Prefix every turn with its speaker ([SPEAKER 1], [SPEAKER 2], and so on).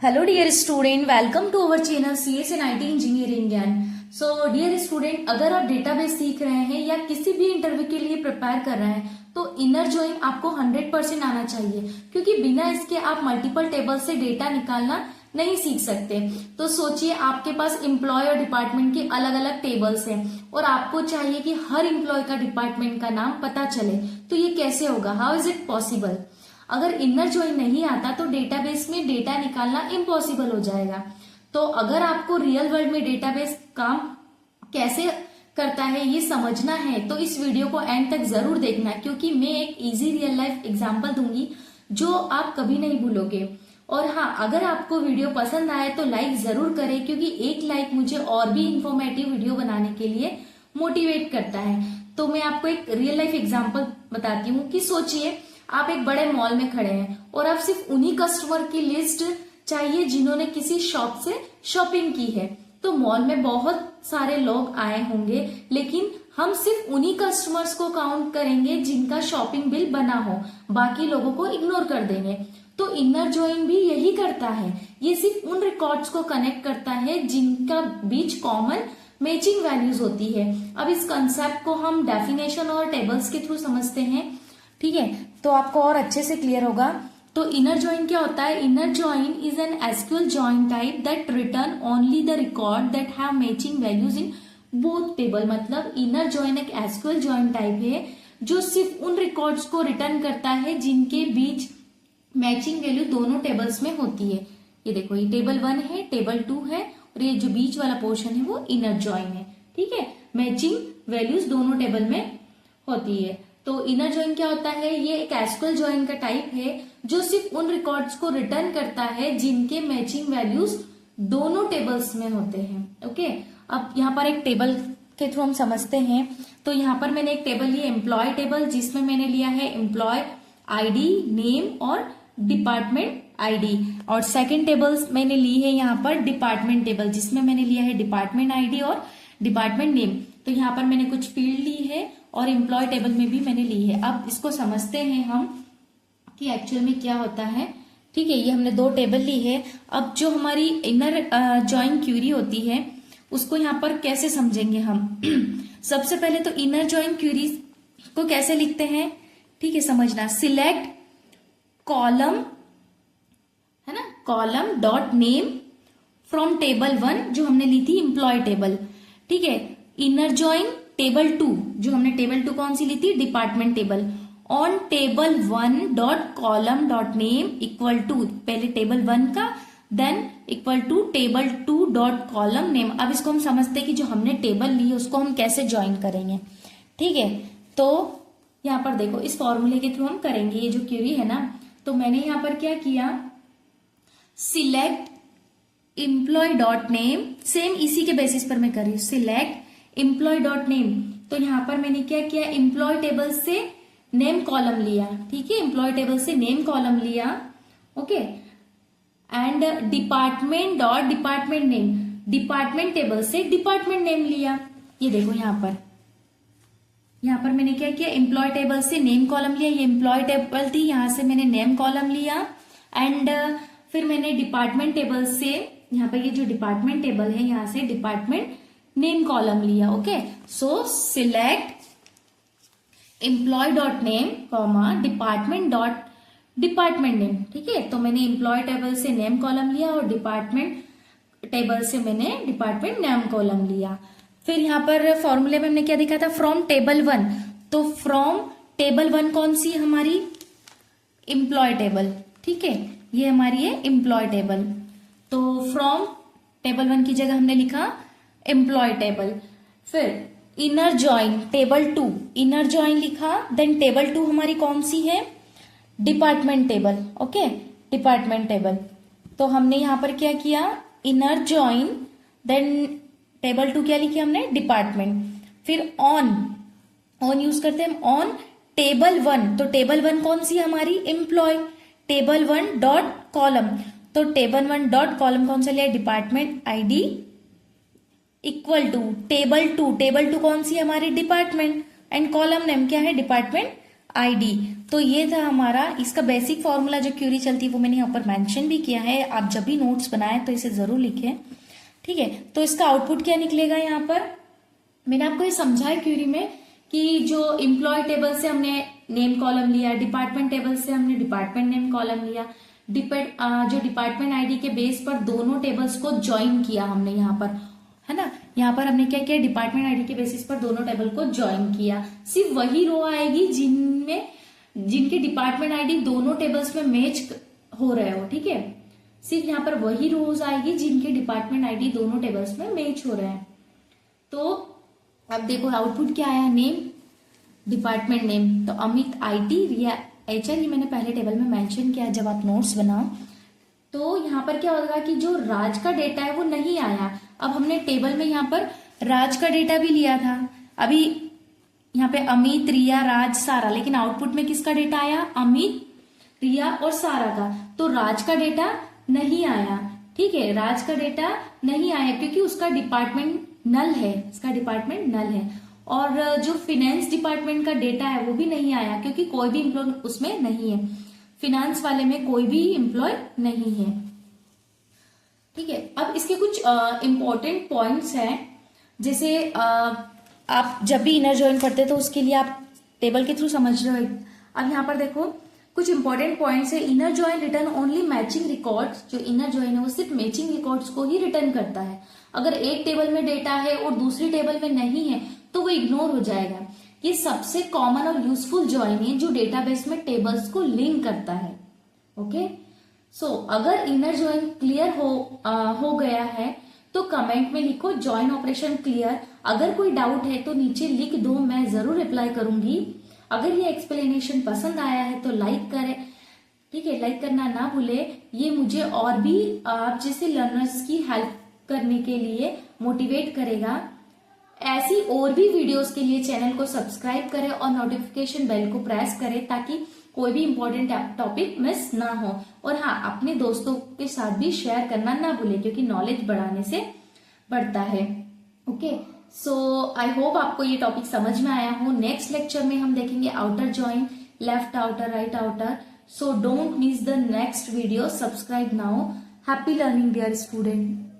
[SPEAKER 1] Hello dear student, welcome to our channel CS and IT engineering Gyan. So dear student, अगर आप database सीख रहे हैं या किसी भी इंटरव्यू के लिए प्रिपेयर कर रहे हैं तो इनर जॉइन आपको 100% आना चाहिए, क्योंकि बिना इसके आप मल्टीपल टेबल से डेटा निकालना नहीं सीख सकते। तो सोचिए, आपके पास एम्प्लॉय और डिपार्टमेंट के अलग अलग टेबल्स हैं और आपको चाहिए कि हर एम्प्लॉय का डिपार्टमेंट का नाम पता चले, तो ये कैसे होगा? How is it possible? अगर इनर जॉइन नहीं आता तो डेटाबेस में डेटा निकालना इम्पॉसिबल हो जाएगा। तो अगर आपको रियल वर्ल्ड में डेटाबेस काम कैसे करता है ये समझना है तो इस वीडियो को एंड तक जरूर देखना, क्योंकि मैं एक इजी रियल लाइफ एग्जांपल दूंगी जो आप कभी नहीं भूलोगे। और हाँ, अगर आपको वीडियो पसंद आए तो लाइक जरूर करें, क्योंकि एक लाइक मुझे और भी इंफॉर्मेटिव वीडियो बनाने के लिए मोटिवेट करता है। तो मैं आपको एक रियल लाइफ एग्जांपल बताती हूँ कि सोचिए, आप एक बड़े मॉल में खड़े हैं और आप सिर्फ उन्हीं कस्टमर की लिस्ट चाहिए जिन्होंने किसी शॉप से शॉपिंग की है। तो मॉल में बहुत सारे लोग आए होंगे, लेकिन हम सिर्फ उन्हीं कस्टमर्स को काउंट करेंगे जिनका शॉपिंग बिल बना हो, बाकी लोगों को इग्नोर कर देंगे। तो इनर जॉइन भी यही करता है, ये सिर्फ उन रिकॉर्ड्स को कनेक्ट करता है जिनका बीच कॉमन मैचिंग वैल्यूज होती है। अब इस कंसेप्ट को हम डेफिनेशन और टेबल्स के थ्रू समझते हैं, ठीक है, तो आपको और अच्छे से क्लियर होगा। तो इनर जॉइन क्या होता है? Inner join is an SQL join type that return only the record that have matching values in both table. मतलब इनर जॉइन एक एसक्यूएल जॉइन टाइप है जो सिर्फ उन रिकॉर्ड्स को रिटर्न करता है जिनके बीच मैचिंग वैल्यू दोनों टेबल्स में होती है। ये देखो, ये टेबल 1 है, टेबल 2 है, और ये जो बीच वाला पोर्शन है वो इनर जॉइन है, ठीक है। मैचिंग वैल्यूज दोनों टेबल में होती है। तो इनर जॉइन क्या होता है? ये एक एसक्यूएल जॉइन का टाइप है जो सिर्फ उन रिकॉर्ड्स को रिटर्न करता है जिनके मैचिंग वैल्यूज दोनों टेबल्स में होते हैं। ओके, अब यहाँ पर एक टेबल के थ्रू हम समझते हैं। तो यहाँ पर मैंने एक टेबल लिया, एम्प्लॉय टेबल, जिसमें मैंने लिया है एम्प्लॉय आईडी, नेम और डिपार्टमेंट आईडी। और सेकेंड टेबल मैंने ली है यहाँ पर डिपार्टमेंट टेबल, जिसमें मैंने लिया है डिपार्टमेंट आईडी और डिपार्टमेंट नेम। तो यहाँ पर मैंने कुछ फील्ड ली है और एम्प्लॉय टेबल में भी मैंने ली है। अब इसको समझते हैं हम कि एक्चुअल में क्या होता है, ठीक है। ये हमने दो टेबल ली है। अब जो हमारी इनर जॉइन क्यूरी होती है उसको यहाँ पर कैसे समझेंगे हम? सबसे पहले तो इनर जॉइन क्यूरी को कैसे लिखते हैं, ठीक है, समझना। सिलेक्ट कॉलम, है ना, column dot name from table 1 जो हमने ली थी एम्प्लॉय टेबल, ठीक है। इनर जॉइन टेबल 2, जो हमने टेबल 2 कौन सी ली थी? Department table. On table 1 dot column dot name equal to, पहले टेबल 1 का, then equal to table 2 dot column name. अब इसको हम समझते हैं कि जो हमने टेबल ली है उसको हम कैसे ज्वाइन करेंगे, ठीक है। तो यहाँ पर देखो, इस फॉर्मूले के थ्रू हम करेंगे ये जो क्वेरी है ना। तो मैंने यहाँ पर क्या किया, select employ dot name, same इसी के बेसिस पर मैं कर रही हूँ, सिलेक्ट एम्प्लॉय डॉट नेम। तो यहां पर मैंने क्या किया, एम्प्लॉय टेबल से नेम कॉलम लिया, ठीक है, एम्प्लॉय टेबल से नेम कॉलम लिया, okay. And department dot department name, department table से डिपार्टमेंट नेम लिया। ये देखो यहां पर मैंने क्या किया, एम्प्लॉय टेबल से नेम कॉलम लिया, ये एम्प्लॉय टेबल थी, यहां से मैंने नेम कॉलम लिया। एंड फिर मैंने डिपार्टमेंट टेबल से, यहाँ पर ये जो डिपार्टमेंट टेबल है यहां से डिपार्टमेंट नेम कॉलम लिया, ओके। सो select employ dot name comma department dot department name, ठीक है। तो मैंने एम्प्लॉय टेबल से नेम कॉलम लिया और डिपार्टमेंट टेबल से मैंने डिपार्टमेंट नेम कॉलम लिया। फिर यहाँ पर फॉर्मूले में हमने क्या देखा था, फ्रॉम टेबल 1। तो फ्रॉम टेबल 1 कौन सी हमारी? एम्प्लॉय टेबल, ठीक है, ये हमारी है एम्प्लॉय टेबल। तो फ्रॉम टेबल 1 की जगह हमने लिखा एम्प्लॉय टेबल। फिर inner join table 2, inner join लिखा, देन टेबल 2 हमारी कौन सी है? Department table, okay, department table. तो हमने यहां पर क्या किया, इनर जॉइन, देन टेबल 2 क्या लिखी हमने? डिपार्टमेंट। फिर ऑन यूज करते हैं ऑन टेबल 1। तो टेबल 1 कौन सी हमारी? एम्प्लॉय। टेबल 1 डॉट कॉलम, तो टेबल 1 डॉट कॉलम कौन सा लिया? Department ID equal to table 2, table 2 कौन सी हमारी? डिपार्टमेंट। एंड कॉलम नेम क्या है? Department ID. तो ये था हमारा इसका बेसिक फॉर्मूला। जो क्यूरी चलती है वो मैंने यहाँ पर मेंशन भी किया है, आप जब भी नोट्स बनाएं तो इसे जरूर लिखें, ठीक है। तो इसका आउटपुट क्या निकलेगा, यहाँ पर मैंने आपको ये समझाया क्यूरी में कि जो एम्प्लॉय टेबल से हमने नेम कॉलम लिया, डिपार्टमेंट टेबल से हमने डिपार्टमेंट नेम कॉलम लिया, जो डिपार्टमेंट आईडी के बेस पर दोनों टेबल्स को ज्वाइन किया हमने यहाँ पर, है ना। यहाँ पर हमने क्या किया, डिपार्टमेंट आईडी के बेसिस पर दोनों टेबल को ज्वाइन किया। सिर्फ वही रो आएगी जिनके डिपार्टमेंट आईडी दोनों टेबल्स में मैच हो रहे हो, ठीक है। सिर्फ यहाँ पर वही रोज आएगी जिनके डिपार्टमेंट आईडी दोनों टेबल्स में मैच हो रहे हैं। तो अब देखो आउटपुट क्या आया, नेम, डिपार्टमेंट नेम, तो अमित आईटी, रिया एचआर, ये मैंने पहले टेबल में मेंशन किया जब आप नोट्स बनाओ। तो यहाँ पर क्या होगा कि जो राज का डेटा है वो नहीं आया। अब हमने टेबल में यहाँ पर राज का डेटा भी लिया था, अभी यहाँ पे अमित, रिया, राज, सारा, लेकिन आउटपुट में किसका डेटा आया, अमित, रिया और सारा का। तो राज का डेटा नहीं आया, ठीक है, राज का डेटा नहीं आया क्योंकि उसका डिपार्टमेंट नल है, इसका डिपार्टमेंट नल है। और जो फिनेंस डिपार्टमेंट का डेटा है वो भी नहीं आया क्योंकि कोई भी एम्प्लॉय उसमें नहीं है, फिनेंस वाले में कोई भी एम्प्लॉय नहीं है, ठीक है। अब इसके कुछ इंपॉर्टेंट पॉइंट्स हैं, जैसे आप जब भी इनर जॉइन करते हैं तो उसके लिए आप टेबल के थ्रू समझ रहे हो। अब यहाँ पर देखो कुछ इंपॉर्टेंट पॉइंट्स है। Inner join return only matching records, जो इनर जॉइन है वो सिर्फ मैचिंग रिकॉर्ड्स को ही रिटर्न करता है। अगर एक टेबल में डेटा है और दूसरी टेबल में नहीं है तो वो इग्नोर हो जाएगा। ये सबसे कॉमन और यूजफुल जॉइन है जो डेटाबेस में टेबल्स को लिंक करता है, ओके। सो अगर इनर जॉइन क्लियर हो गया है तो कमेंट में लिखो जॉइन ऑपरेशन क्लियर। अगर कोई डाउट है तो नीचे लिख दो, मैं जरूर रिप्लाई करूंगी। अगर ये एक्सप्लेनेशन पसंद आया है तो लाइक करें, ठीक है, लाइक करना ना भूले। ये मुझे और भी आप जैसे लर्नर्स की हेल्प करने के लिए मोटिवेट करेगा। ऐसी और भी वीडियोस के लिए चैनल को सब्सक्राइब करें और नोटिफिकेशन बेल को प्रेस करें ताकि कोई भी इंपॉर्टेंट टॉपिक मिस ना हो। और हाँ, अपने दोस्तों के साथ भी शेयर करना ना भूले क्योंकि नॉलेज बढ़ाने से बढ़ता है, ओके। सो आई होप आपको ये टॉपिक समझ में आया हो। नेक्स्ट लेक्चर में हम देखेंगे outer join, left outer, right outer. So don't miss the next video, subscribe now. Happy learning dear student.